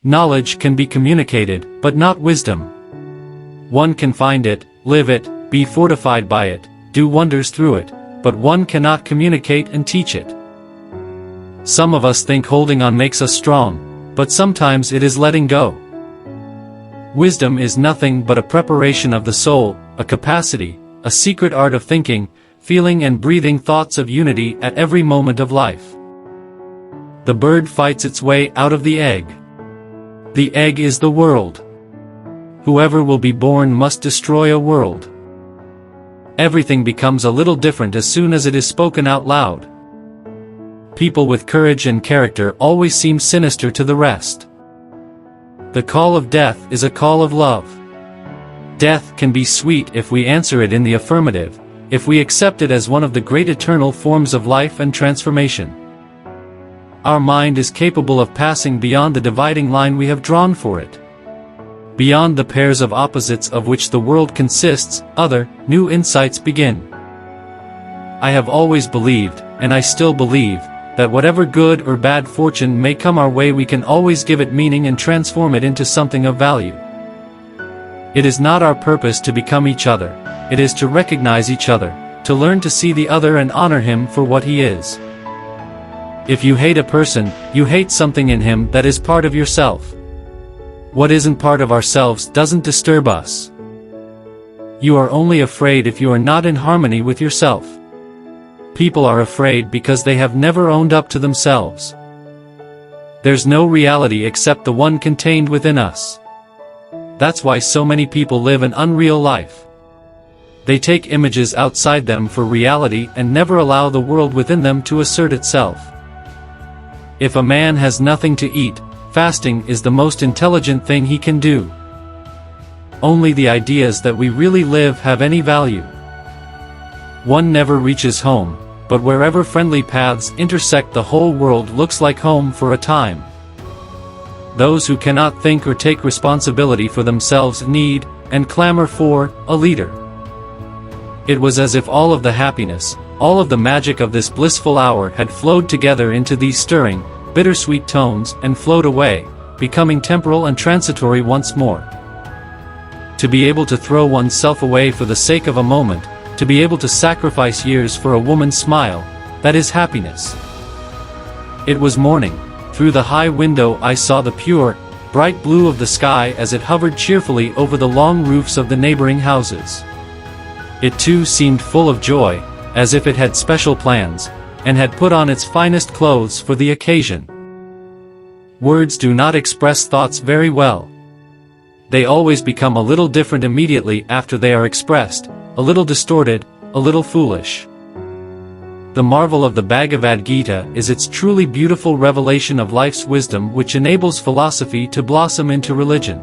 Knowledge can be communicated, but not wisdom. One can find it, live it, be fortified by it, do wonders through it, but one cannot communicate and teach it. Some of us think holding on makes us strong, but sometimes it is letting go. Wisdom is nothing but a preparation of the soul, a capacity, a secret art of thinking, feeling and breathing thoughts of unity at every moment of life. The bird fights its way out of the egg. The egg is the world. Whoever will be born must destroy a world. Everything becomes a little different as soon as it is spoken out loud. People with courage and character always seem sinister to the rest. The call of death is a call of love. Death can be sweet if we answer it in the affirmative, if we accept it as one of the great eternal forms of life and transformation. Our mind is capable of passing beyond the dividing line we have drawn for it. Beyond the pairs of opposites of which the world consists, other, new insights begin. I have always believed, and I still believe, that whatever good or bad fortune may come our way we can always give it meaning and transform it into something of value. It is not our purpose to become each other, it is to recognize each other, to learn to see the other and honor him for what he is. If you hate a person, you hate something in him that is part of yourself. What isn't part of ourselves doesn't disturb us. You are only afraid if you are not in harmony with yourself. People are afraid because they have never owned up to themselves. There's no reality except the one contained within us. That's why so many people live an unreal life. They take images outside them for reality and never allow the world within them to assert itself. If a man has nothing to eat, fasting is the most intelligent thing he can do. Only the ideas that we really live have any value. One never reaches home, but wherever friendly paths intersect the whole world looks like home for a time. Those who cannot think or take responsibility for themselves need, and clamor for, a leader. It was as if all of the happiness, all of the magic of this blissful hour had flowed together into these stirring, bittersweet tones and flowed away, becoming temporal and transitory once more. To be able to throw oneself away for the sake of a moment, to be able to sacrifice years for a woman's smile, that is happiness. It was morning. Through the high window I saw the pure, bright blue of the sky as it hovered cheerfully over the long roofs of the neighboring houses. It too seemed full of joy, as if it had special plans, and had put on its finest clothes for the occasion. Words do not express thoughts very well. They always become a little different immediately after they are expressed, a little distorted, a little foolish. The marvel of the Bhagavad Gita is its truly beautiful revelation of life's wisdom which enables philosophy to blossom into religion.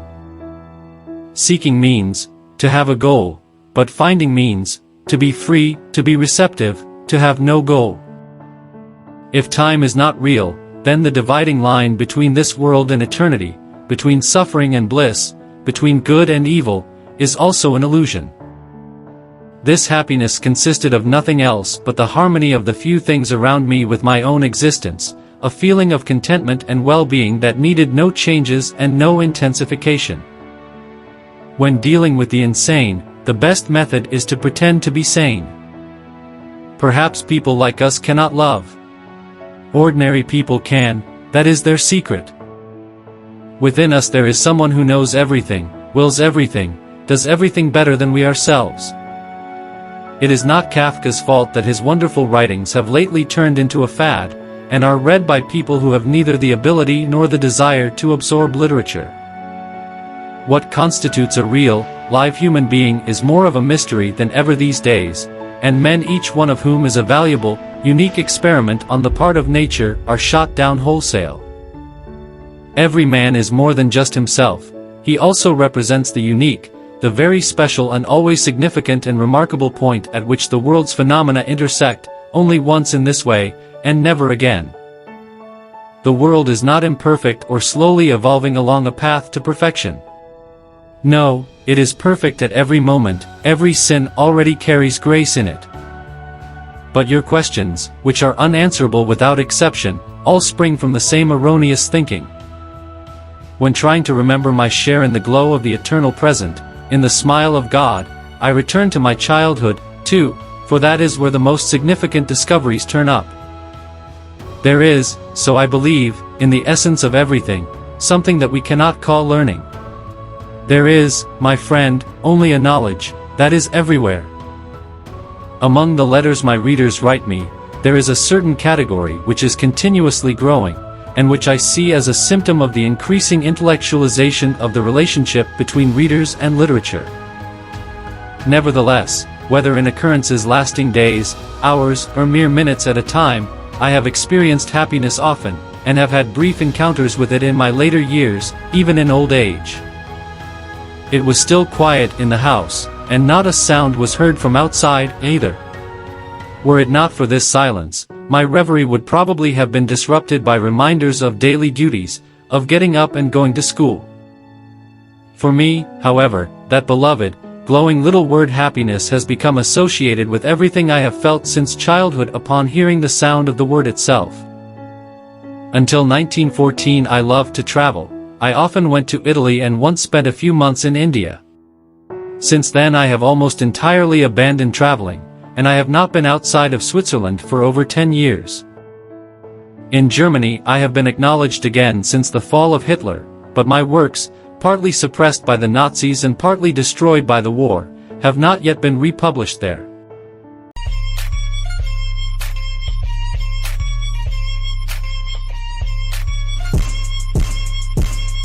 Seeking means, to have a goal, but finding means, to be free, to be receptive, to have no goal. If time is not real, then the dividing line between this world and eternity, between suffering and bliss, between good and evil, is also an illusion. This happiness consisted of nothing else but the harmony of the few things around me with my own existence, a feeling of contentment and well-being that needed no changes and no intensification. When dealing with the insane, the best method is to pretend to be sane. Perhaps people like us cannot love. Ordinary people can, that is their secret. Within us there is someone who knows everything, wills everything, does everything better than we ourselves. It is not Kafka's fault that his wonderful writings have lately turned into a fad, and are read by people who have neither the ability nor the desire to absorb literature. What constitutes a real, live human being is more of a mystery than ever these days, and men, each one of whom is a valuable, unique experiment on the part of nature, are shot down wholesale. Every man is more than just himself, he also represents the unique, the very special and always significant and remarkable point at which the world's phenomena intersect, only once in this way, and never again. The world is not imperfect or slowly evolving along a path to perfection. No, it is perfect at every moment, every sin already carries grace in it. But your questions, which are unanswerable without exception, all spring from the same erroneous thinking. when trying to remember my share in the glow of the eternal present, in the smile of God, I return to my childhood, too, for that is where the most significant discoveries turn up. There is, so I believe, in the essence of everything, something that we cannot call learning. There is, my friend, only a knowledge, that is everywhere. Among the letters my readers write me, there is a certain category which is continuously growing, and which I see as a symptom of the increasing intellectualization of the relationship between readers and literature. Nevertheless, whether in occurrences lasting days, hours, or mere minutes at a time, I have experienced happiness often, and have had brief encounters with it in my later years, even in old age. It was still quiet in the house, and not a sound was heard from outside, either. Were it not for this silence, my reverie would probably have been disrupted by reminders of daily duties, of getting up and going to school. For me, however, that beloved, glowing little word happiness has become associated with everything I have felt since childhood upon hearing the sound of the word itself. Until 1914 I loved to travel. I often went to Italy and once spent a few months in India. Since then I have almost entirely abandoned traveling, and I have not been outside of Switzerland for over 10 years. In Germany I have been acknowledged again since the fall of Hitler, but my works, partly suppressed by the Nazis and partly destroyed by the war, have not yet been republished there.